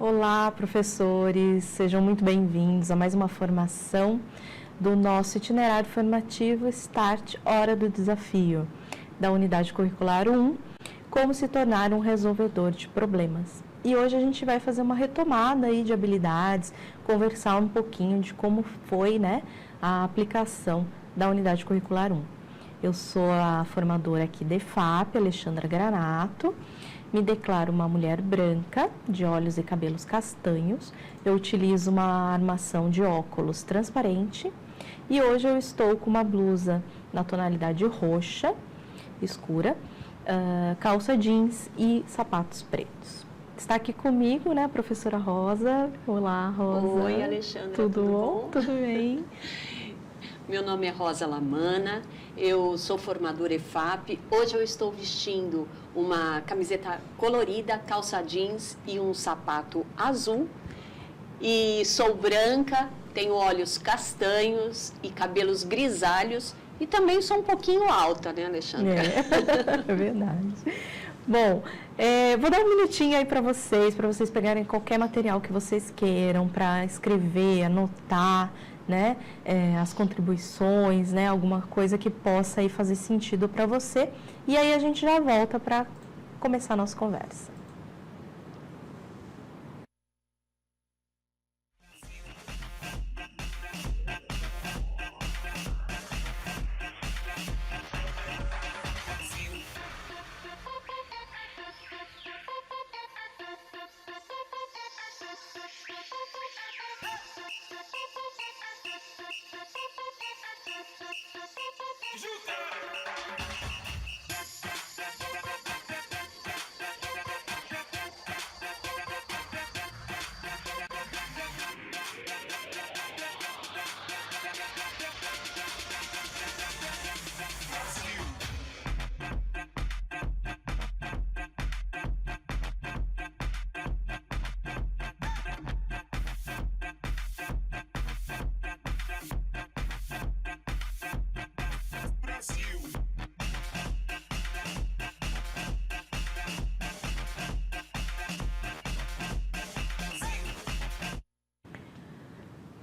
Olá, professores, sejam muito bem-vindos a mais uma formação do nosso itinerário formativo Start Hora do Desafio, da Unidade Curricular 1, como se tornar um resolvedor de problemas. E hoje a gente vai fazer uma retomada aí de habilidades, conversar um pouquinho de como foi, a aplicação da Unidade Curricular 1. Eu sou a formadora aqui da EFAP, Alexandra Granato. Me declaro uma mulher branca, de olhos e cabelos castanhos. Eu utilizo uma armação de óculos transparente. E hoje eu estou com uma blusa na tonalidade roxa, escura, calça jeans e sapatos pretos. Está aqui comigo, a professora Rosa. Olá, Rosa. Oi, Alexandra. Tudo bom? Tudo bem? Meu nome é Rosa Lamana, eu sou formadora EFAP. Hoje eu estou vestindo uma camiseta colorida, calça jeans e um sapato azul. E sou branca, tenho olhos castanhos e cabelos grisalhos. E também sou um pouquinho alta, né, Alexandra? É verdade. Bom, vou dar um minutinho aí para vocês pegarem qualquer material que vocês queiram para escrever, anotar, as contribuições, alguma coisa que possa aí fazer sentido para você. E aí a gente já volta para começar a nossa conversa.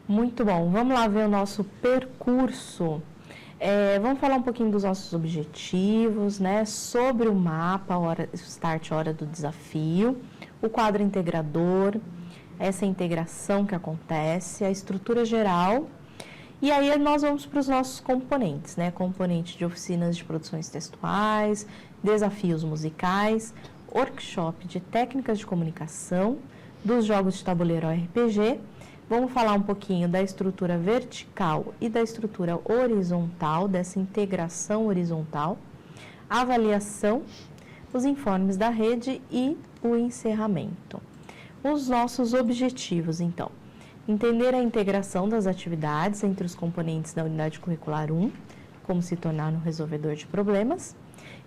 Muito bom, vamos lá ver o nosso percurso. Vamos falar um pouquinho dos nossos objetivos, sobre o mapa, Start Hora do Desafio, o quadro integrador, essa integração que acontece, a estrutura geral. E aí nós vamos para os nossos componentes, componente de oficinas de produções textuais, desafios musicais, workshop de técnicas de comunicação, dos jogos de tabuleiro RPG. Vamos falar um pouquinho da estrutura vertical e da estrutura horizontal, dessa integração horizontal, avaliação, os informes da rede e o encerramento. Os nossos objetivos, então, entender a integração das atividades entre os componentes da Unidade Curricular 1, como se tornar um resolvedor de problemas,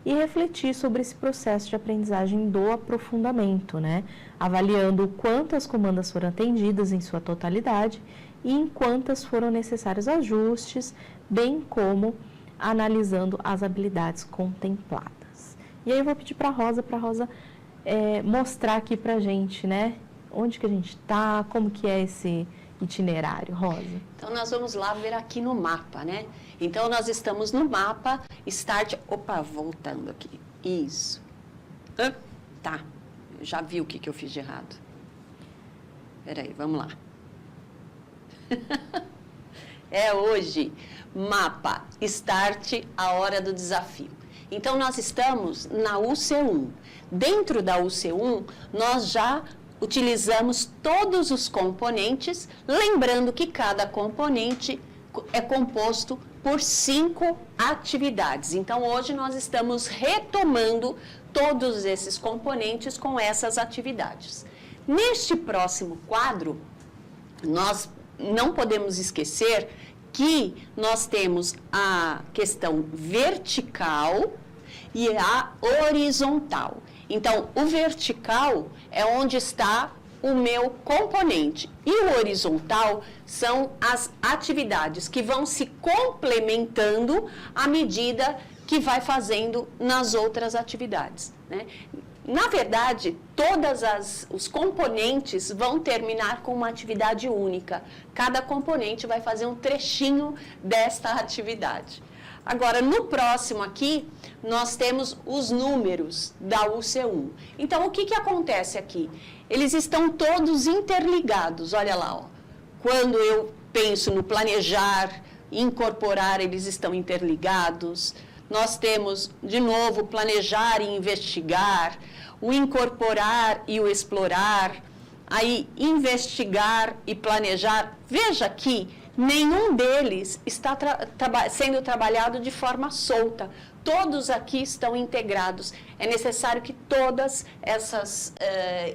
e refletir sobre esse processo de aprendizagem do aprofundamento, avaliando o quanto as comandas foram atendidas em sua totalidade e em quantas foram necessários ajustes, bem como analisando as habilidades contempladas. E aí eu vou pedir para a Rosa mostrar aqui para a gente, onde que a gente está, como que é esse itinerário, Rosa. Então, nós vamos lá ver aqui no mapa, Então, nós estamos no mapa, voltando aqui, isso. Tá, eu já vi o que eu fiz de errado. Peraí, vamos lá. Hoje, mapa, Start, a hora do desafio. Então, nós estamos na UC1. Dentro da UC1, nós já utilizamos todos os componentes, lembrando que cada componente é composto por 5 atividades. Então, hoje nós estamos retomando todos esses componentes com essas atividades. Neste próximo quadro, nós não podemos esquecer que nós temos a questão vertical e a horizontal. Então, o vertical é onde está o meu componente e o horizontal são as atividades que vão se complementando à medida que vai fazendo nas outras atividades, Na verdade, os componentes vão terminar com uma atividade única. Cada componente vai fazer um trechinho desta atividade. Agora, no próximo aqui, nós temos os números da UC1. Então, o que acontece aqui? Eles estão todos interligados, olha lá, ó. Quando eu penso no planejar, incorporar, eles estão interligados. Nós temos, de novo, planejar e investigar, o incorporar e o explorar, aí investigar e planejar. Veja aqui, nenhum deles está sendo trabalhado de forma solta. Todos aqui estão integrados. É necessário que todos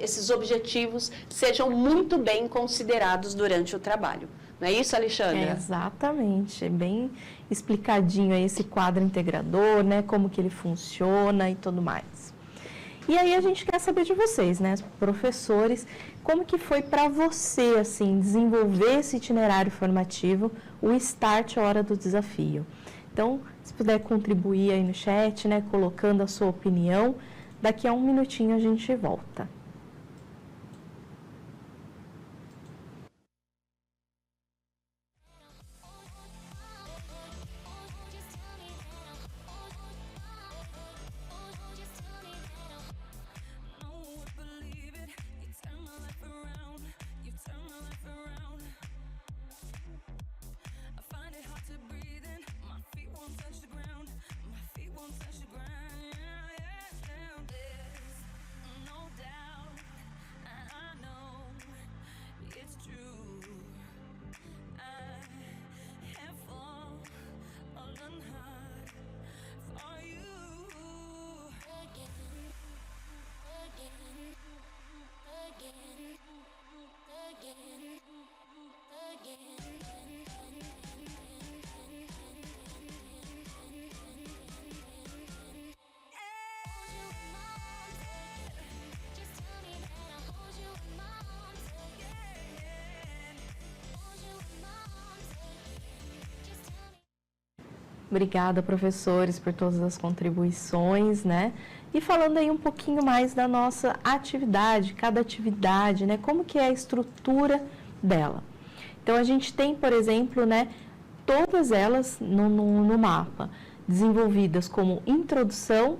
esses objetivos sejam muito bem considerados durante o trabalho. Não é isso, Alexandra? Exatamente. É bem explicadinho aí esse quadro integrador, né? Como que ele funciona e tudo mais. E aí a gente quer saber de vocês, né, professores, como que foi para você, assim, desenvolver esse itinerário formativo, o Start Hora do Desafio. Então, se puder contribuir aí no chat, né, colocando a sua opinião, daqui a um minutinho a gente volta. Obrigada, professores, por todas as contribuições, né? E falando aí um pouquinho mais da nossa atividade, cada atividade, né? Como que é a estrutura dela. Então, a gente tem, por exemplo, né, todas elas no mapa, desenvolvidas como introdução,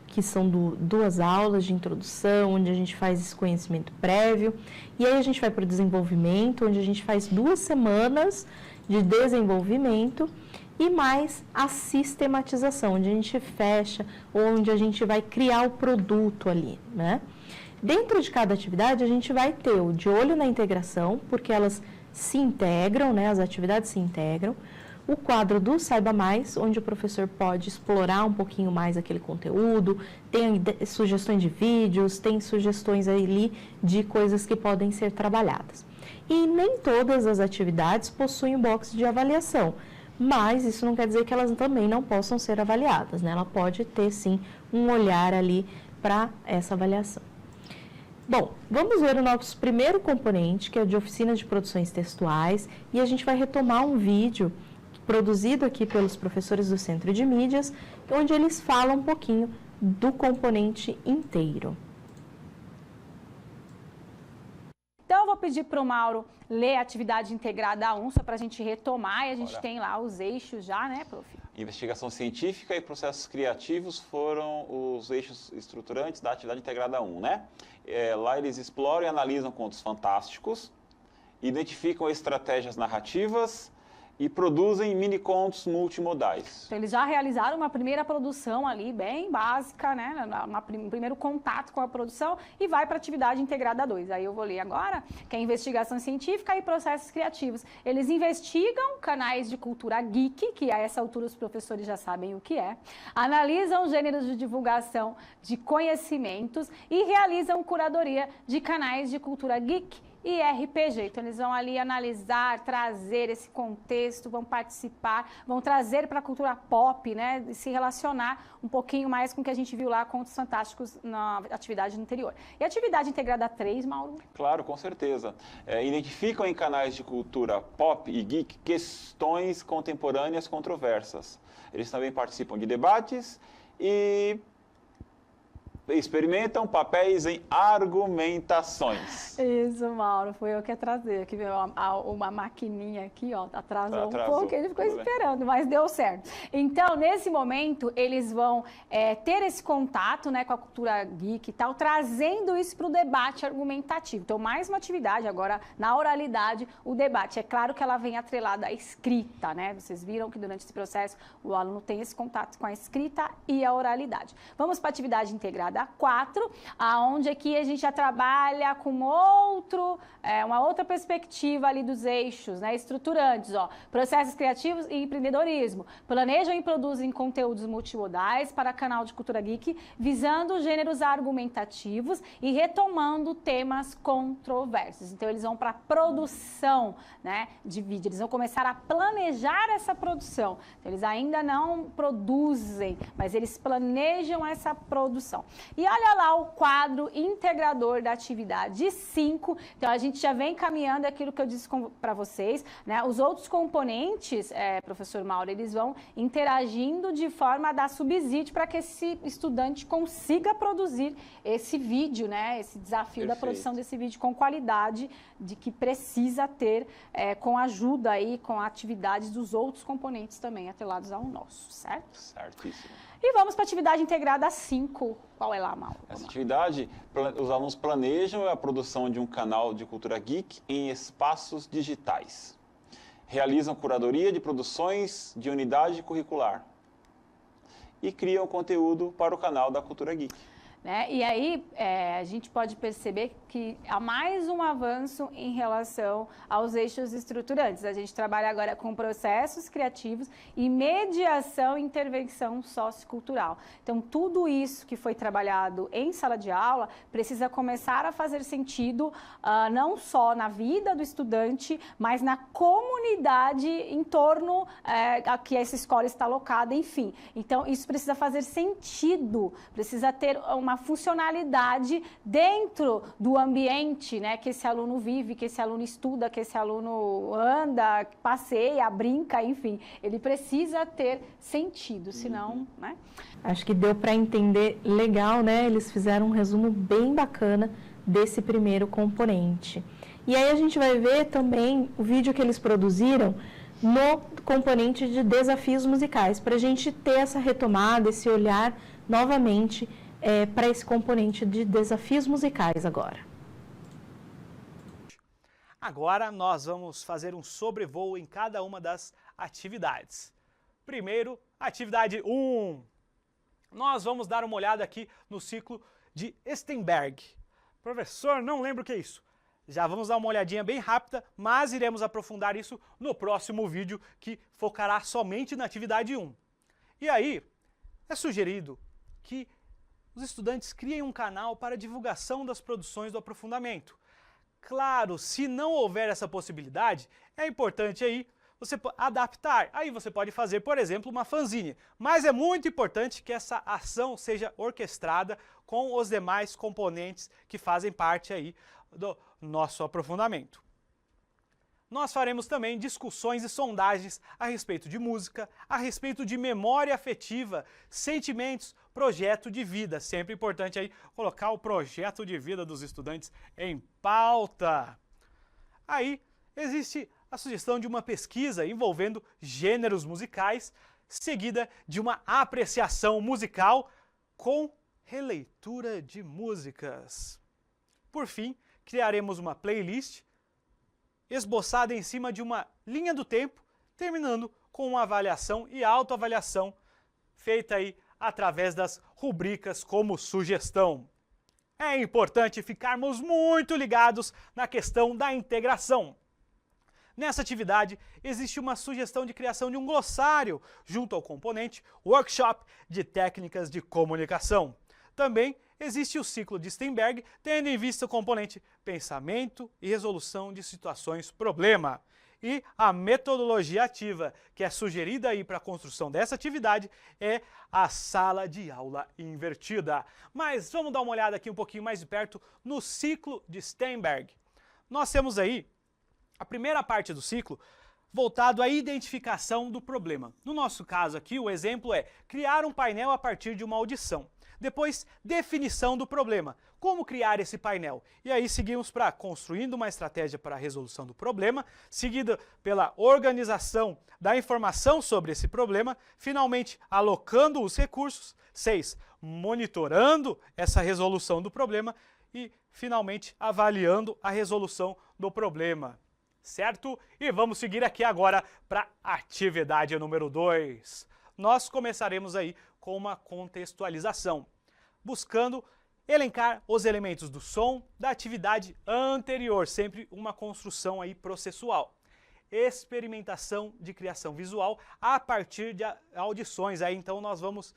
que são duas aulas de introdução, onde a gente faz esse conhecimento prévio, e aí a gente vai para o desenvolvimento, onde a gente faz 2 semanas de desenvolvimento, e mais a sistematização, onde a gente fecha, onde a gente vai criar o produto ali, né? Dentro de cada atividade, a gente vai ter o de olho na integração, porque elas se integram, né? As atividades se integram. O quadro do Saiba Mais, onde o professor pode explorar um pouquinho mais aquele conteúdo, tem sugestões de vídeos, tem sugestões ali de coisas que podem ser trabalhadas. E nem todas as atividades possuem box de avaliação, mas isso não quer dizer que elas também não possam ser avaliadas, né? Ela pode ter, sim, um olhar ali para essa avaliação. Bom, vamos ver o nosso primeiro componente, que é o de oficinas de produções textuais, e a gente vai retomar um vídeo produzido aqui pelos professores do Centro de Mídias, onde eles falam um pouquinho do componente inteiro. Então, eu vou pedir para o Mauro ler a atividade integrada 1, só para a gente retomar, e a gente tem lá os eixos já, né, prof? Investigação científica e processos criativos foram os eixos estruturantes da atividade integrada 1, né? Lá eles exploram e analisam contos fantásticos, identificam estratégias narrativas e produzem mini-contos multimodais. Então, eles já realizaram uma primeira produção ali, bem básica, né? Um primeiro contato com a produção e vai para a atividade integrada 2. Aí eu vou ler agora, que é investigação científica e processos criativos. Eles investigam canais de cultura geek, que a essa altura os professores já sabem o que é, analisam gêneros de divulgação de conhecimentos e realizam curadoria de canais de cultura geek e RPG. Então, eles vão ali analisar, trazer esse contexto, vão participar, vão trazer para a cultura pop, né, e se relacionar um pouquinho mais com o que a gente viu lá, Contos Fantásticos, na atividade anterior. E a atividade integrada 3, Mauro? Claro, com certeza. Identificam em canais de cultura pop e geek questões contemporâneas controversas. Eles também participam de debates e experimentam papéis em argumentações. Isso, Mauro, foi eu que ia trazer. Aqui veio uma maquininha aqui, ó, atrasou um pouco, ele ficou esperando, mas deu certo. Então, nesse momento, eles vão ter esse contato, né, com a cultura geek e tal, trazendo isso para o debate argumentativo. Então, mais uma atividade agora na oralidade, o debate. É claro que ela vem atrelada à escrita, né? Vocês viram que durante esse processo o aluno tem esse contato com a escrita e a oralidade. Vamos para a atividade integrada 4, aonde aqui a gente já trabalha com uma outra perspectiva ali dos eixos, né, estruturantes, ó, processos criativos e empreendedorismo. Planejam e produzem conteúdos multimodais para canal de cultura geek, visando gêneros argumentativos e retomando temas controversos. Então, eles vão para a produção, né, de vídeo, eles vão começar a planejar essa produção. Então, eles ainda não produzem, mas eles planejam essa produção. E olha lá o quadro integrador da atividade 5. Então, a gente já vem caminhando aquilo que eu disse para vocês, né? Os outros componentes, professor Mauro, eles vão interagindo de forma a dar subsídio para que esse estudante consiga produzir esse vídeo, né? Esse desafio da produção desse vídeo com qualidade, de que precisa ter, com a ajuda aí, com a atividade dos outros componentes também atrelados ao nosso, certo? Certíssimo. E vamos para a atividade integrada 5. Qual é lá, Mauro? Essa atividade, os alunos planejam a produção de um canal de cultura geek em espaços digitais. Realizam curadoria de produções de unidade curricular. E criam conteúdo para o canal da Cultura Geek. Né? E aí, a gente pode perceber que há mais um avanço em relação aos eixos estruturantes. A gente trabalha agora com processos criativos e mediação e intervenção sociocultural. Então, tudo isso que foi trabalhado em sala de aula precisa começar a fazer sentido não só na vida do estudante, mas na comunidade em torno a que essa escola está alocada, enfim. Então, isso precisa fazer sentido, precisa ter uma funcionalidade dentro do ambiente, né, que esse aluno vive, que esse aluno estuda, que esse aluno anda, passeia, brinca, enfim. Ele precisa ter sentido, senão, né? Acho que deu para entender legal, né? Eles fizeram um resumo bem bacana desse primeiro componente. E aí a gente vai ver também o vídeo que eles produziram no componente de desafios musicais, para a gente ter essa retomada, esse olhar novamente para esse componente de desafios musicais agora. Agora nós vamos fazer um sobrevoo em cada uma das atividades. Primeiro, atividade 1. Nós vamos dar uma olhada aqui no ciclo de Steinberg. Professor, não lembro o que é isso. Já vamos dar uma olhadinha bem rápida, mas iremos aprofundar isso no próximo vídeo, que focará somente na atividade 1. E aí, é sugerido que os estudantes criem um canal para divulgação das produções do aprofundamento. Claro, se não houver essa possibilidade, é importante aí você adaptar. Aí você pode fazer, por exemplo, uma fanzine. Mas é muito importante que essa ação seja orquestrada com os demais componentes que fazem parte aí do nosso aprofundamento. Nós faremos também discussões e sondagens a respeito de música, a respeito de memória afetiva, sentimentos, projeto de vida. Sempre importante aí colocar o projeto de vida dos estudantes em pauta. Aí existe a sugestão de uma pesquisa envolvendo gêneros musicais, seguida de uma apreciação musical com releitura de músicas. Por fim, criaremos uma playlist esboçada em cima de uma linha do tempo, terminando com uma avaliação e autoavaliação feita aí através das rubricas como sugestão. É importante ficarmos muito ligados na questão da integração. Nessa atividade, existe uma sugestão de criação de um glossário junto ao componente Workshop de Técnicas de Comunicação. Também existe o ciclo de Steinberg, tendo em vista o componente pensamento e resolução de situações problema. E a metodologia ativa, que é sugerida aí para a construção dessa atividade, é a sala de aula invertida. Mas vamos dar uma olhada aqui um pouquinho mais de perto no ciclo de Steinberg. Nós temos aí a primeira parte do ciclo voltado à identificação do problema. No nosso caso aqui, o exemplo é criar um painel a partir de uma audição. Depois, definição do problema. Como criar esse painel? E aí seguimos para construindo uma estratégia para a resolução do problema, seguida pela organização da informação sobre esse problema, finalmente alocando os recursos, 6, monitorando essa resolução do problema e finalmente avaliando a resolução do problema. Certo? E vamos seguir aqui agora para a atividade número 2. Nós começaremos aí com uma contextualização, buscando elencar os elementos do som da atividade anterior, sempre uma construção aí processual. Experimentação de criação visual a partir de audições, aí então nós vamos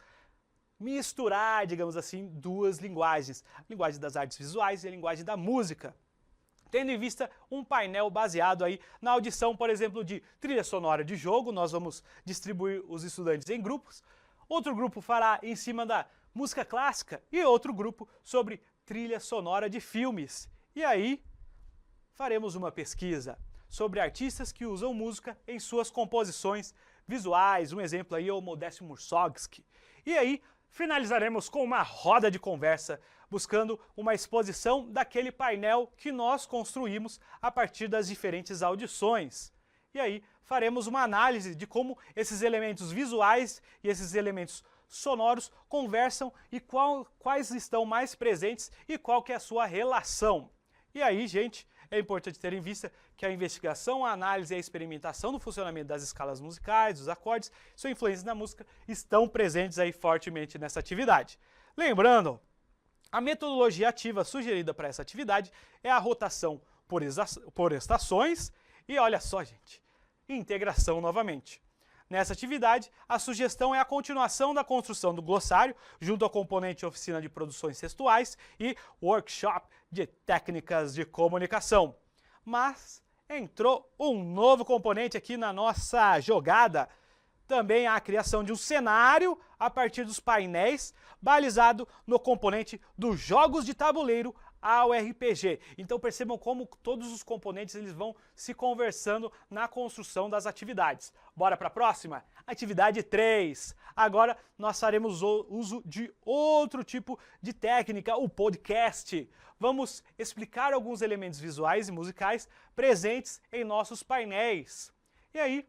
misturar, digamos assim, duas linguagens, a linguagem das artes visuais e a linguagem da música, tendo em vista um painel baseado aí na audição, por exemplo, de trilha sonora de jogo. Nós vamos distribuir os estudantes em grupos, outro grupo fará em cima da música clássica e outro grupo sobre trilha sonora de filmes. E aí faremos uma pesquisa sobre artistas que usam música em suas composições visuais. Um exemplo aí é o Modécio Mussorgsky. E aí finalizaremos com uma roda de conversa, buscando uma exposição daquele painel que nós construímos a partir das diferentes audições. E aí faremos uma análise de como esses elementos visuais e esses elementos sonoros conversam e quais estão mais presentes e qual que é a sua relação. E aí, gente, é importante ter em vista que a investigação, a análise e a experimentação do funcionamento das escalas musicais, dos acordes, sua influência na música estão presentes aí fortemente nessa atividade. Lembrando, a metodologia ativa sugerida para essa atividade é a rotação por estações e olha só, gente, integração novamente. Nessa atividade, a sugestão é a continuação da construção do glossário junto ao componente oficina de produções textuais e workshop de técnicas de comunicação. Mas entrou um novo componente aqui na nossa jogada. Também há a criação de um cenário a partir dos painéis, balizado no componente dos jogos de tabuleiro ao RPG. Então percebam como todos os componentes eles vão se conversando na construção das atividades. Bora para a próxima? Atividade 3. Agora nós faremos uso de outro tipo de técnica, o podcast. Vamos explicar alguns elementos visuais e musicais presentes em nossos painéis. E aí,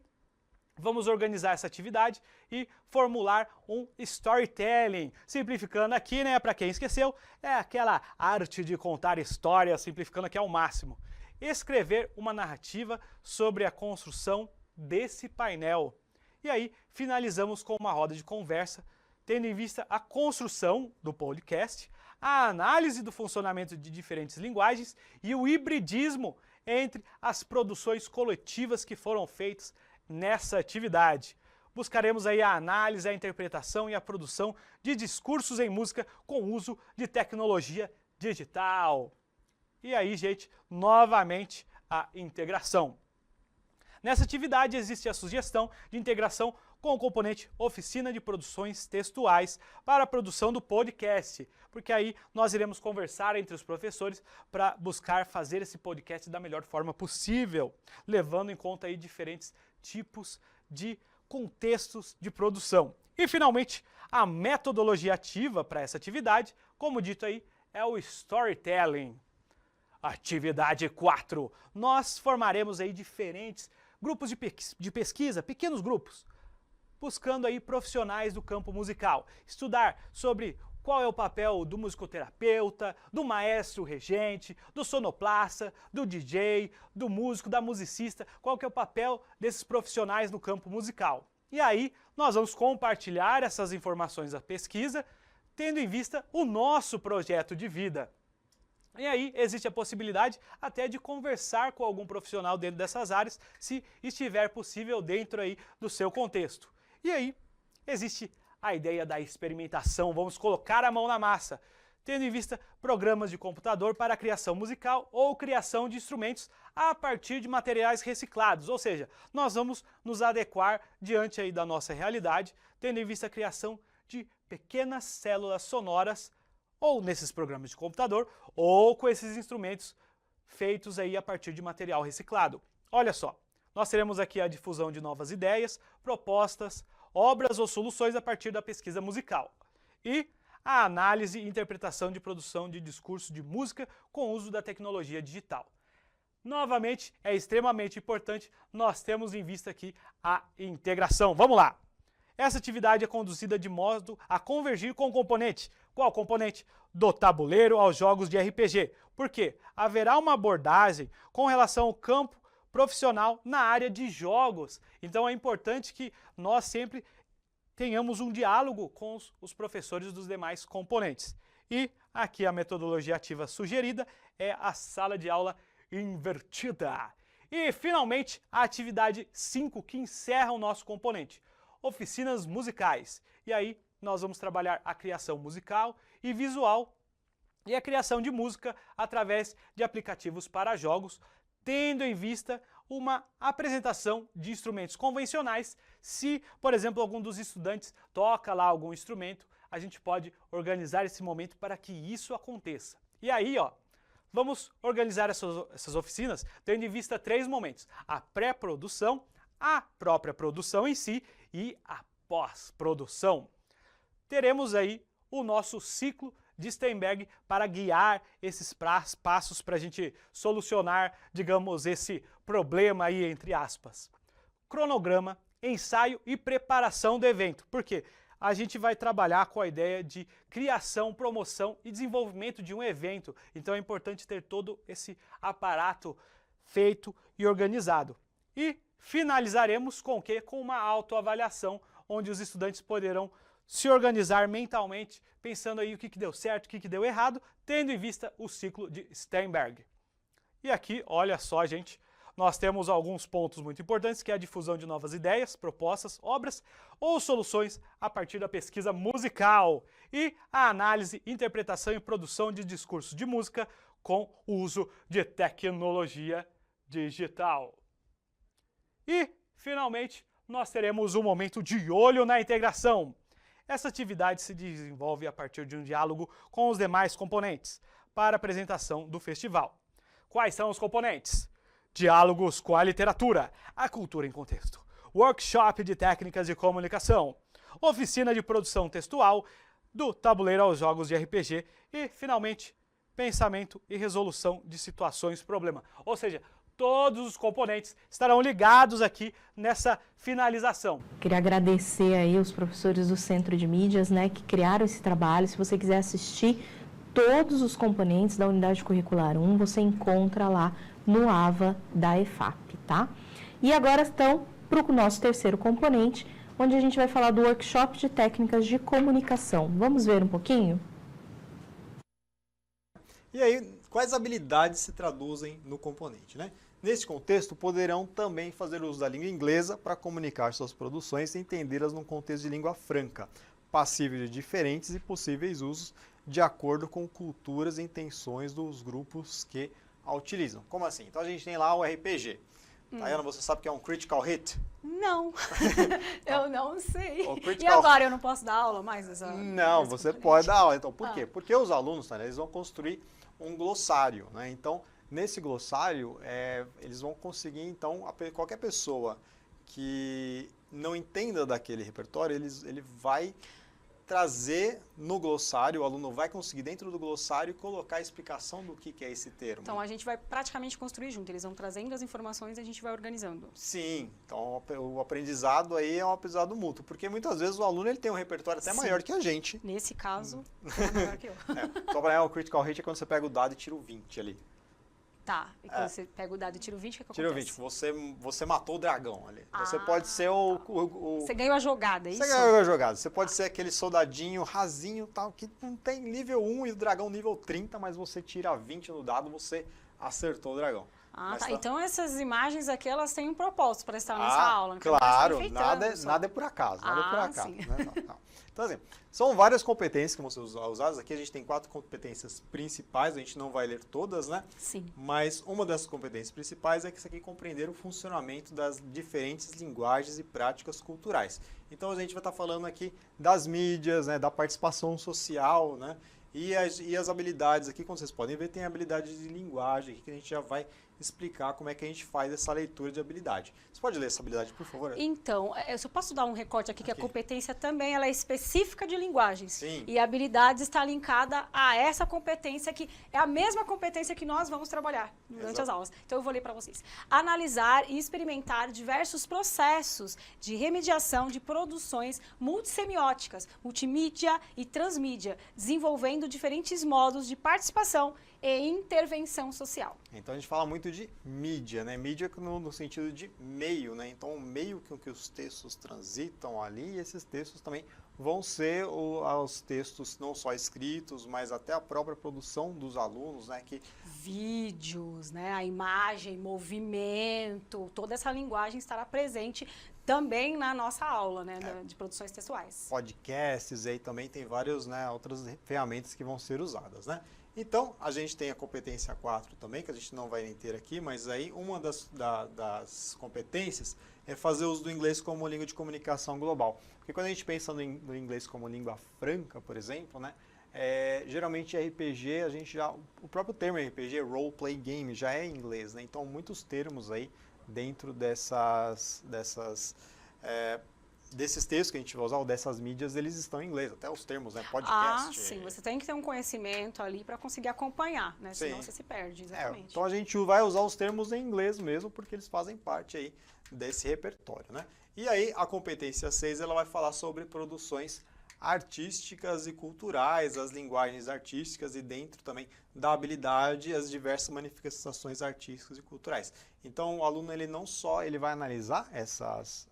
vamos organizar essa atividade e formular um storytelling. Simplificando aqui, né, para quem esqueceu, é aquela arte de contar histórias, simplificando aqui ao máximo. Escrever uma narrativa sobre a construção desse painel. E aí, finalizamos com uma roda de conversa, tendo em vista a construção do podcast, a análise do funcionamento de diferentes linguagens e o hibridismo entre as produções coletivas que foram feitas nessa atividade. Buscaremos aí a análise, a interpretação e a produção de discursos em música com uso de tecnologia digital. E aí, gente, novamente a integração. Nessa atividade existe a sugestão de integração com o componente oficina de produções textuais para a produção do podcast, porque aí nós iremos conversar entre os professores para buscar fazer esse podcast da melhor forma possível, levando em conta aí diferentes tipos de contextos de produção. E finalmente, a metodologia ativa para essa atividade, como dito aí, é o storytelling. Atividade 4. Nós formaremos aí diferentes grupos de pesquisa, pequenos grupos, buscando aí profissionais do campo musical, estudar sobre qual é o papel do musicoterapeuta, do maestro regente, do sonoplasta, do DJ, do músico, da musicista, qual que é o papel desses profissionais no campo musical. E aí nós vamos compartilhar essas informações da pesquisa, tendo em vista o nosso projeto de vida. E aí existe a possibilidade até de conversar com algum profissional dentro dessas áreas, se estiver possível dentro aí do seu contexto. E aí existe a ideia da experimentação, vamos colocar a mão na massa, tendo em vista programas de computador para a criação musical ou criação de instrumentos a partir de materiais reciclados, ou seja, nós vamos nos adequar diante aí da nossa realidade, tendo em vista a criação de pequenas células sonoras ou nesses programas de computador, ou com esses instrumentos feitos aí a partir de material reciclado. Olha só, nós teremos aqui a difusão de novas ideias, propostas, obras ou soluções a partir da pesquisa musical. E a análise e interpretação de produção de discurso de música com uso da tecnologia digital. Novamente, é extremamente importante, nós temos em vista aqui a integração. Vamos lá! Essa atividade é conduzida de modo a convergir com o componente. Qual componente? Do tabuleiro aos jogos de RPG. Por quê? Haverá uma abordagem com relação ao campo profissional na área de jogos. Então é importante que nós sempre tenhamos um diálogo com os professores dos demais componentes. E aqui a metodologia ativa sugerida é a sala de aula invertida. E finalmente a atividade 5 que encerra o nosso componente. Oficinas musicais. E aí nós vamos trabalhar a criação musical e visual e a criação de música através de aplicativos para jogos, tendo em vista uma apresentação de instrumentos convencionais. Se, por exemplo, algum dos estudantes toca lá algum instrumento, a gente pode organizar esse momento para que isso aconteça. E aí, ó, vamos organizar essas oficinas tendo em vista 3 momentos: a pré-produção, a própria produção em si e a pós-produção. Teremos aí o nosso ciclo de Steinberg para guiar esses passos para a gente solucionar, digamos, esse problema aí, entre aspas. Cronograma, ensaio e preparação do evento. Por quê? A gente vai trabalhar com a ideia de criação, promoção e desenvolvimento de um evento. Então é importante ter todo esse aparato feito e organizado. E finalizaremos com o quê? Com uma autoavaliação, onde os estudantes poderão se organizar mentalmente, pensando aí o que deu certo, o que deu errado, tendo em vista o ciclo de Steinberg. E aqui, olha só, gente, nós temos alguns pontos muito importantes, que é a difusão de novas ideias, propostas, obras ou soluções a partir da pesquisa musical e a análise, interpretação e produção de discursos de música com o uso de tecnologia digital. E, finalmente, nós teremos um momento de olho na integração. Essa atividade se desenvolve a partir de um diálogo com os demais componentes para a apresentação do festival. Quais são os componentes? Diálogos com a literatura, a cultura em contexto, workshop de técnicas de comunicação, oficina de produção textual, do tabuleiro aos jogos de RPG e, finalmente, pensamento e resolução de situações problema. Ou seja, todos os componentes estarão ligados aqui nessa finalização. Queria agradecer aí os professores do Centro de Mídias, né, que criaram esse trabalho. Se você quiser assistir todos os componentes da Unidade Curricular 1, você encontra lá no AVA da EFAP, tá? E agora estão para o nosso terceiro componente, onde a gente vai falar do workshop de técnicas de comunicação. Vamos ver um pouquinho? E aí, quais habilidades se traduzem no componente, né? Neste contexto, poderão também fazer uso da língua inglesa para comunicar suas produções e entendê-las num contexto de língua franca, passível de diferentes e possíveis usos de acordo com culturas e intenções dos grupos que a utilizam. Como assim? Então a gente tem lá o RPG. Tayana, você sabe que é um critical hit? Não, eu não sei. critical- E agora, eu não posso dar aula mais dessa... Não, desse você componente? pode dar aula. Então, por quê? Porque os alunos, Tayana, eles vão construir um glossário, né? Então, nesse glossário, eles vão conseguir, então, qualquer pessoa que não entenda daquele repertório, ele vai trazer no glossário, o aluno vai conseguir dentro do glossário colocar a explicação do que é esse termo. Então, a gente vai praticamente construir junto, eles vão trazendo as informações e a gente vai organizando. Sim, então o aprendizado aí é um aprendizado mútuo, porque muitas vezes o aluno ele tem um repertório até Sim. maior que a gente. Nesse caso, é maior que eu. Só para o critical hit é quando você pega o dado e tira o 20 ali. Tá, e quando você pega o dado e tira o 20, o que Tira o acontece? 20, você matou o dragão ali. Você Ah, pode ser Você ganhou a jogada, é isso? Você ganhou a jogada. Você pode ser aquele soldadinho rasinho, tal, que não tem nível 1 e o dragão nível 30, mas você tira 20 no dado, você acertou o dragão. Ah, Mas tá. tá- Então essas imagens aqui, elas têm um propósito para estar nessa Ah, aula. Não quero mais claro, ficar enfeitando nada, só. nada é por acaso, nada é por Ah, acaso. sim. Né? Não. Então, assim, são várias competências que vão ser usadas aqui. A gente tem 4 competências principais, a gente não vai ler todas, né? Sim. Mas uma dessas competências principais é que isso aqui compreender o funcionamento das diferentes linguagens e práticas culturais. Então, a gente vai estar falando aqui das mídias, né, da participação social, né? E as habilidades aqui, como vocês podem ver, tem a habilidade de linguagem aqui que a gente já vai explicar como é que a gente faz essa leitura de habilidade. Você pode ler essa habilidade, por favor? Então, eu só posso dar um recorte aqui, que a competência também ela é específica de linguagens. Sim. E a habilidade está linkada a essa competência que é a mesma competência que nós vamos trabalhar durante as aulas. Então, eu vou ler para vocês. Analisar e experimentar diversos processos de remediação de produções multissemióticas, multimídia e transmídia, desenvolvendo diferentes modos de participação e intervenção social. Então a gente fala muito de mídia, né? Mídia no sentido de meio, né? Então o meio com que os textos transitam ali, e esses textos também vão ser os textos não só escritos, mas até a própria produção dos alunos, né? Vídeos, né? A imagem, movimento, toda essa linguagem estará presente também na nossa aula, né? De produções textuais. Podcasts, aí também tem várias, né, outras ferramentas que vão ser usadas, né? Então, a gente tem a competência 4 também, que a gente não vai nem ter aqui, mas aí uma das competências é fazer uso do inglês como língua de comunicação global. Porque quando a gente pensa no inglês como língua franca, por exemplo, né, geralmente RPG, o próprio termo RPG, Role Play Game, já é em inglês, né? Então, muitos termos aí dentro desses textos que a gente vai usar, ou dessas mídias, eles estão em inglês, até os termos, né, podcast. Sim, você tem que ter um conhecimento ali para conseguir acompanhar, né, senão você se perde, exatamente. Então a gente vai usar os termos em inglês mesmo, porque eles fazem parte aí desse repertório, né. E aí a competência 6, ela vai falar sobre produções artísticas e culturais, as linguagens artísticas e dentro também da habilidade as diversas manifestações artísticas e culturais. Então o aluno ele vai analisar essas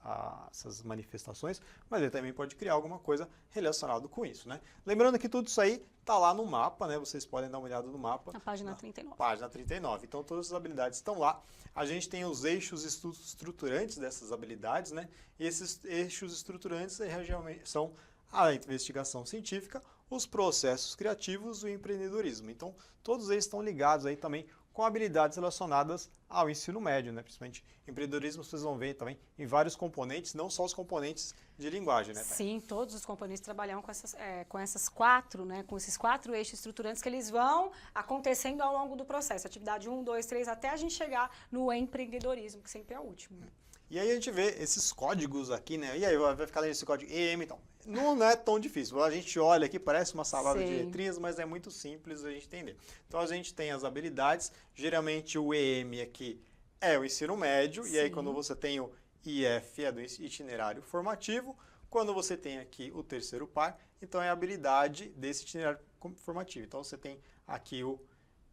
manifestações, mas ele também pode criar alguma coisa relacionada com isso, né? Lembrando que tudo isso aí está lá no mapa, né? Vocês podem dar uma olhada no mapa. Na página 39. Página 39. Então todas as habilidades estão lá. A gente tem os eixos estruturantes dessas habilidades, né? E esses eixos estruturantes são a investigação científica, os processos criativos e o empreendedorismo. Então, todos eles estão ligados aí também com habilidades relacionadas ao ensino médio, né? Principalmente empreendedorismo, vocês vão ver também em vários componentes, não só os componentes de linguagem, né? Sim, todos os componentes trabalham com essas quatro, né? Com esses 4 eixos estruturantes que eles vão acontecendo ao longo do processo. Atividade 1, 2, 3, até a gente chegar no empreendedorismo, que sempre é o último. E aí a gente vê esses códigos aqui, né? E aí vai ficar nesse código EM e tal. Não é tão difícil. A gente olha aqui, parece uma salada de letrinhas, mas é muito simples a gente entender. Então a gente tem as habilidades, geralmente o EM aqui é o ensino médio, e aí quando você tem o IF é do itinerário formativo, quando você tem aqui o terceiro par, então é a habilidade desse itinerário formativo. Então você tem aqui o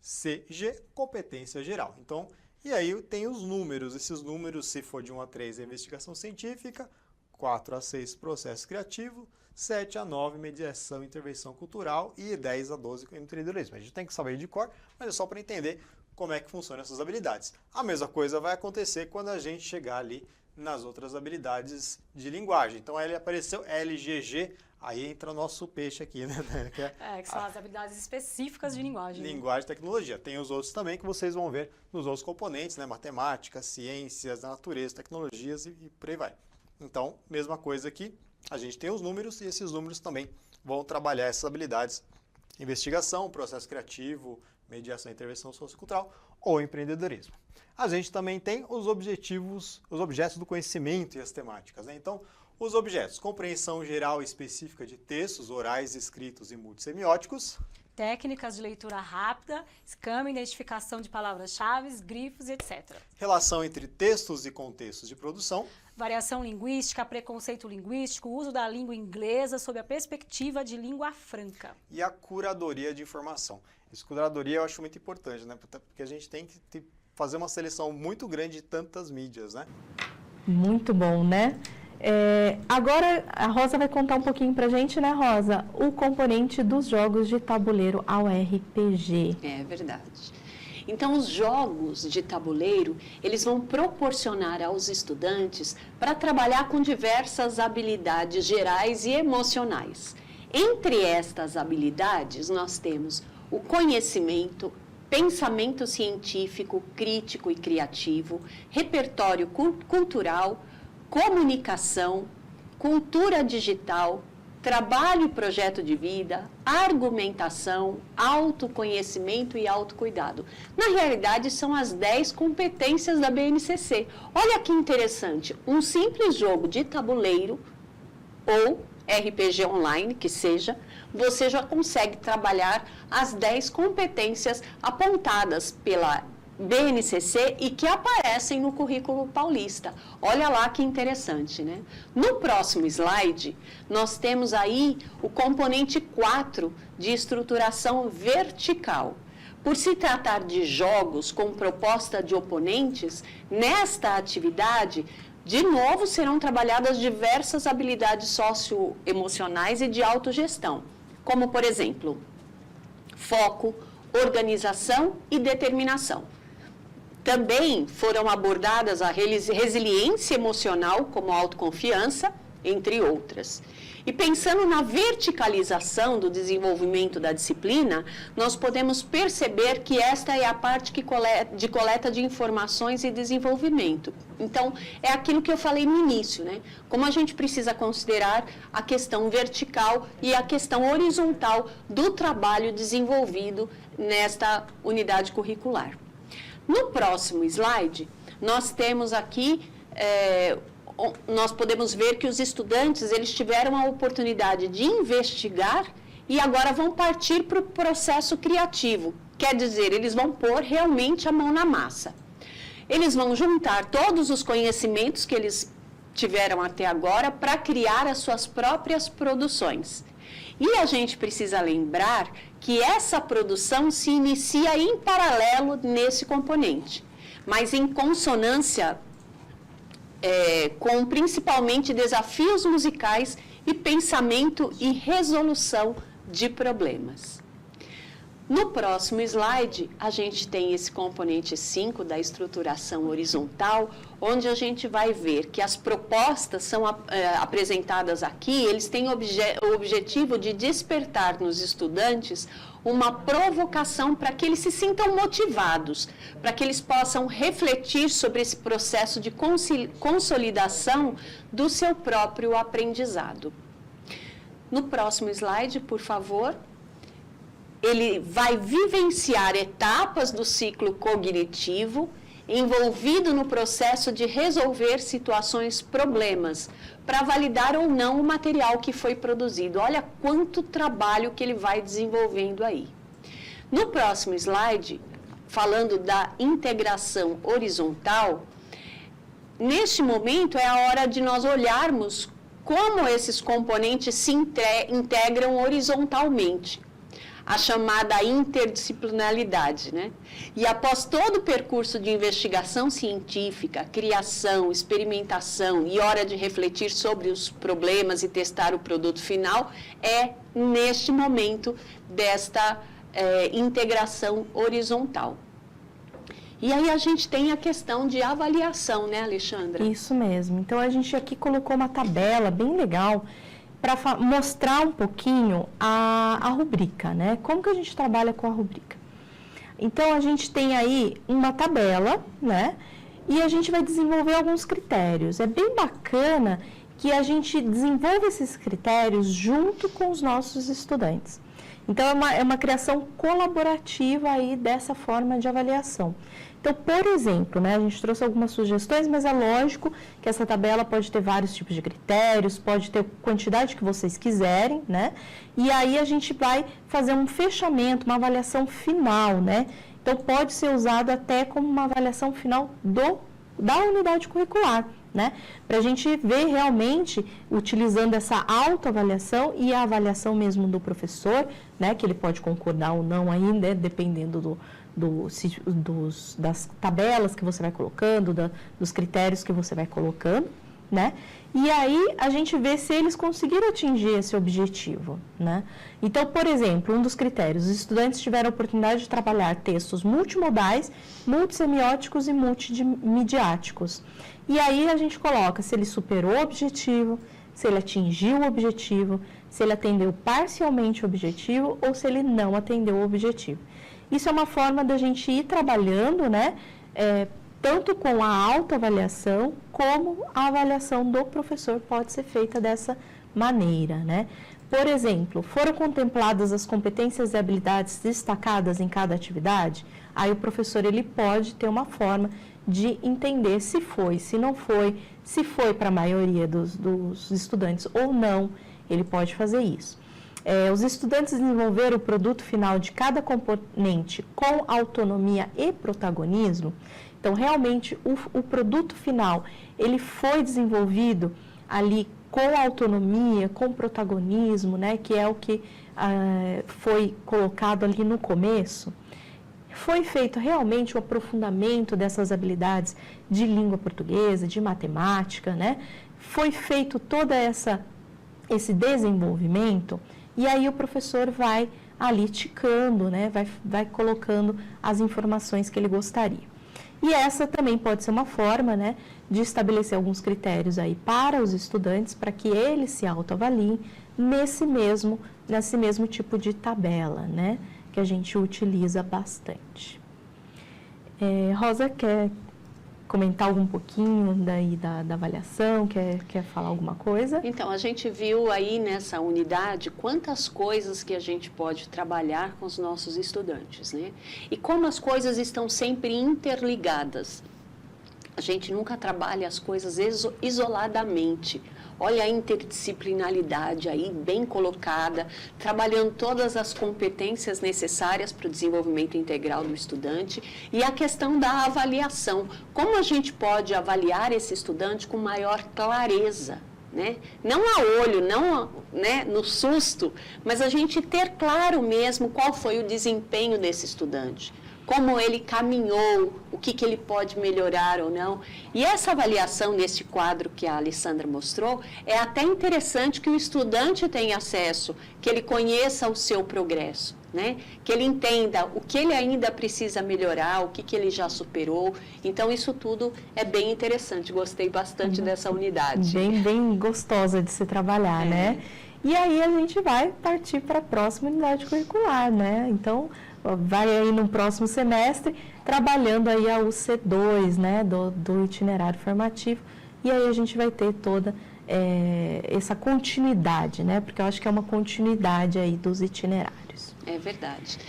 CG, competência geral. Então, e aí tem os números, esses números, se for de 1 a 3 é investigação científica, 4 a 6 processo criativo, 7 a 9 mediação e intervenção cultural e 10 a 12 empreendedorismo. A gente tem que saber de cor, mas é só para entender como é que funcionam essas habilidades. A mesma coisa vai acontecer quando a gente chegar ali nas outras habilidades de linguagem. Então, ele apareceu LGG, aí entra o nosso peixe aqui, né? Que são as habilidades específicas de linguagem. Linguagem e tecnologia. Tem os outros também que vocês vão ver nos outros componentes, né? Matemática, ciências, natureza, tecnologias e por aí vai. Então, mesma coisa aqui, a gente tem os números e esses números também vão trabalhar essas habilidades. Investigação, processo criativo, mediação e intervenção sociocultural ou empreendedorismo. A gente também tem os objetos do conhecimento e as temáticas, né? Então, os objetos, compreensão geral e específica de textos orais, escritos e multissemióticos. Técnicas de leitura rápida, escama, identificação de palavras-chave, grifos, etc. Relação entre textos e contextos de produção. Variação linguística, preconceito linguístico, uso da língua inglesa sob a perspectiva de língua franca. E a curadoria de informação. Essa curadoria eu acho muito importante, né? Porque a gente tem que fazer uma seleção muito grande de tantas mídias, né? Muito bom, né? Agora a Rosa vai contar um pouquinho pra gente, né, Rosa? O componente dos jogos de tabuleiro ao RPG. É verdade. Então, os jogos de tabuleiro, eles vão proporcionar aos estudantes para trabalhar com diversas habilidades gerais e emocionais. Entre estas habilidades, nós temos o conhecimento, pensamento científico, crítico e criativo, repertório cultural, comunicação, cultura digital, trabalho e projeto de vida, argumentação, autoconhecimento e autocuidado. Na realidade, são as 10 competências da BNCC. Olha que interessante, um simples jogo de tabuleiro ou RPG online, que seja, você já consegue trabalhar as 10 competências apontadas pela BNCC e que aparecem no currículo paulista. Olha lá que interessante, né? No próximo slide, nós temos aí o componente 4 de estruturação vertical. Por se tratar de jogos com proposta de oponentes, nesta atividade, de novo serão trabalhadas diversas habilidades socioemocionais e de autogestão, como, por exemplo, foco, organização e determinação. Também foram abordadas a resiliência emocional, como autoconfiança, entre outras. E pensando na verticalização do desenvolvimento da disciplina, nós podemos perceber que esta é a parte de coleta de informações e desenvolvimento. Então, é aquilo que eu falei no início, né? Como a gente precisa considerar a questão vertical e a questão horizontal do trabalho desenvolvido nesta unidade curricular. No próximo slide, nós temos aqui, nós podemos ver que os estudantes, eles tiveram a oportunidade de investigar e agora vão partir para o processo criativo. Quer dizer, eles vão pôr realmente a mão na massa. Eles vão juntar todos os conhecimentos que eles tiveram até agora para criar as suas próprias produções. E a gente precisa lembrar que essa produção se inicia em paralelo nesse componente, mas em consonância com principalmente desafios musicais e pensamento e resolução de problemas. No próximo slide, a gente tem esse componente 5 da estruturação horizontal, onde a gente vai ver que as propostas são apresentadas aqui, eles têm o objetivo de despertar nos estudantes uma provocação para que eles se sintam motivados, para que eles possam refletir sobre esse processo de consolidação do seu próprio aprendizado. No próximo slide, por favor. Ele vai vivenciar etapas do ciclo cognitivo, envolvido no processo de resolver situações, problemas, para validar ou não o material que foi produzido. Olha quanto trabalho que ele vai desenvolvendo aí. No próximo slide, falando da integração horizontal, neste momento é a hora de nós olharmos como esses componentes se integram horizontalmente. A chamada interdisciplinaridade, né? E após todo o percurso de investigação científica, criação, experimentação e hora de refletir sobre os problemas e testar o produto final, é neste momento desta integração horizontal. E aí a gente tem a questão de avaliação, né, Alexandra? Isso mesmo. Então a gente aqui colocou uma tabela bem legal para mostrar um pouquinho a rubrica, né? Como que a gente trabalha com a rubrica? Então, a gente tem aí uma tabela, né? E a gente vai desenvolver alguns critérios. É bem bacana que a gente desenvolva esses critérios junto com os nossos estudantes. Então, é uma criação colaborativa aí dessa forma de avaliação. Então, por exemplo, né, a gente trouxe algumas sugestões, mas é lógico que essa tabela pode ter vários tipos de critérios, pode ter a quantidade que vocês quiserem, né? E aí a gente vai fazer um fechamento, uma avaliação final, né? Então, pode ser usado até como uma avaliação final da unidade curricular, né? Para a gente ver realmente, utilizando essa autoavaliação e a avaliação mesmo do professor, né? Que ele pode concordar ou não aí, né? Dependendo das tabelas que você vai colocando, dos critérios que você vai colocando, né? E aí a gente vê se eles conseguiram atingir esse objetivo, né? Então, por exemplo, um dos critérios, os estudantes tiveram a oportunidade de trabalhar textos multimodais, multissemióticos e multimediáticos. E aí a gente coloca se ele superou o objetivo, se ele atingiu o objetivo, se ele atendeu parcialmente o objetivo ou se ele não atendeu o objetivo. Isso é uma forma da gente ir trabalhando, né? Tanto com a autoavaliação, como a avaliação do professor pode ser feita dessa maneira, né? Por exemplo, foram contempladas as competências e habilidades destacadas em cada atividade? Aí o professor ele pode ter uma forma de entender se foi, se não foi, se foi para a maioria dos estudantes ou não, ele pode fazer isso. Os estudantes desenvolveram o produto final de cada componente com autonomia e protagonismo. Então, realmente, o produto final, ele foi desenvolvido ali com autonomia, com protagonismo, né, que é o que foi colocado ali no começo. Foi feito realmente o aprofundamento dessas habilidades de língua portuguesa, de matemática, né? Foi feito todo esse desenvolvimento e aí o professor vai ali ticando, né? Vai colocando as informações que ele gostaria. E essa também pode ser uma forma, né, de estabelecer alguns critérios aí para os estudantes, para que eles se autoavaliem nesse mesmo tipo de tabela, né, que a gente utiliza bastante. Rosa, quer comentar algum pouquinho daí da avaliação? Quer falar alguma coisa? Então, a gente viu aí nessa unidade quantas coisas que a gente pode trabalhar com os nossos estudantes, né? E como as coisas estão sempre interligadas. A gente nunca trabalha as coisas isoladamente. Olha a interdisciplinaridade aí bem colocada, trabalhando todas as competências necessárias para o desenvolvimento integral do estudante e a questão da avaliação. Como a gente pode avaliar esse estudante com maior clareza, né? Não a olho, não, né, no susto, mas a gente ter claro mesmo qual foi o desempenho desse estudante. Como ele caminhou, o que ele pode melhorar ou não. E essa avaliação nesse quadro que a Alessandra mostrou, é até interessante que o estudante tenha acesso, que ele conheça o seu progresso, né? Que ele entenda o que ele ainda precisa melhorar, o que ele já superou. Então, isso tudo é bem interessante, gostei bastante dessa unidade. Bem gostosa de se trabalhar, né? E aí a gente vai partir para a próxima unidade curricular, né? Então, vai aí no próximo semestre, trabalhando aí a UC2, né, do itinerário formativo, e aí a gente vai ter toda essa continuidade, né, porque eu acho que é uma continuidade aí dos itinerários. É verdade.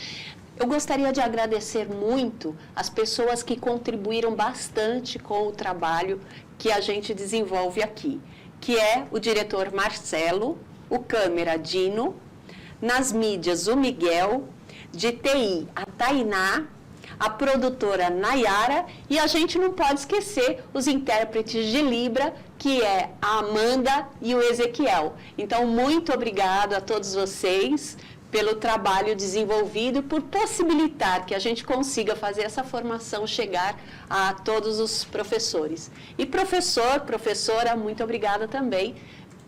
Eu gostaria de agradecer muito as pessoas que contribuíram bastante com o trabalho que a gente desenvolve aqui, que é o diretor Marcelo, o câmera Dino, nas mídias o Miguel, de TI, a Tainá, a produtora Nayara e a gente não pode esquecer os intérpretes de Libra, que é a Amanda e o Ezequiel. Então, muito obrigado a todos vocês pelo trabalho desenvolvido e por possibilitar que a gente consiga fazer essa formação chegar a todos os professores. E professora, muito obrigada também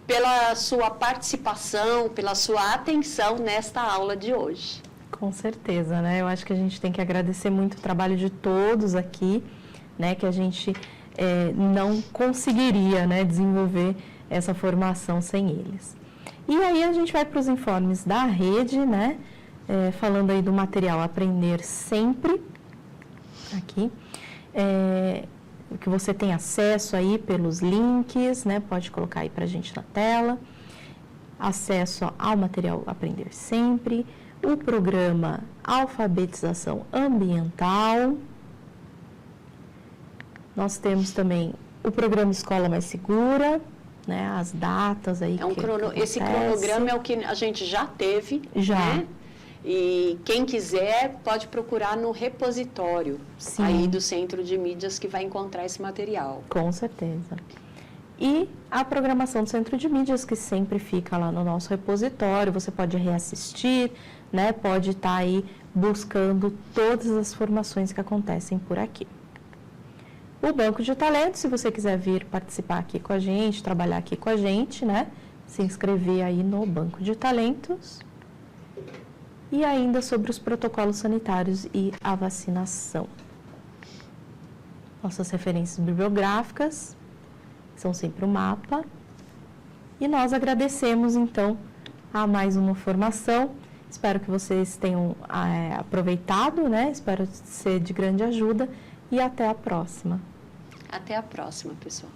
pela sua participação, pela sua atenção nesta aula de hoje. Com certeza, né? Eu acho que a gente tem que agradecer muito o trabalho de todos aqui, né? Que a gente não conseguiria, né, desenvolver essa formação sem eles. E aí a gente vai para os informes da rede, né? Falando aí do material Aprender Sempre, aqui, que você tem acesso aí pelos links, né? Pode colocar aí para a gente na tela. Acesso ao material Aprender Sempre, o programa Alfabetização Ambiental. Nós temos também o programa Escola Mais Segura, né, as datas aí. Esse cronograma é o que a gente já teve, já. Né? E quem quiser pode procurar no repositório aí do Centro de Mídias que vai encontrar esse material. Com certeza. E a programação do Centro de Mídias, que sempre fica lá no nosso repositório, você pode reassistir, né? Pode estar aí buscando todas as formações que acontecem por aqui. O Banco de Talentos, se você quiser vir participar aqui com a gente, trabalhar aqui com a gente, né? Se inscrever aí no Banco de Talentos. E ainda sobre os protocolos sanitários e a vacinação. Nossas referências bibliográficas são sempre o mapa. E nós agradecemos, então, a mais uma formação. Espero que vocês tenham aproveitado, né? Espero ser de grande ajuda e até a próxima. Até a próxima, pessoal.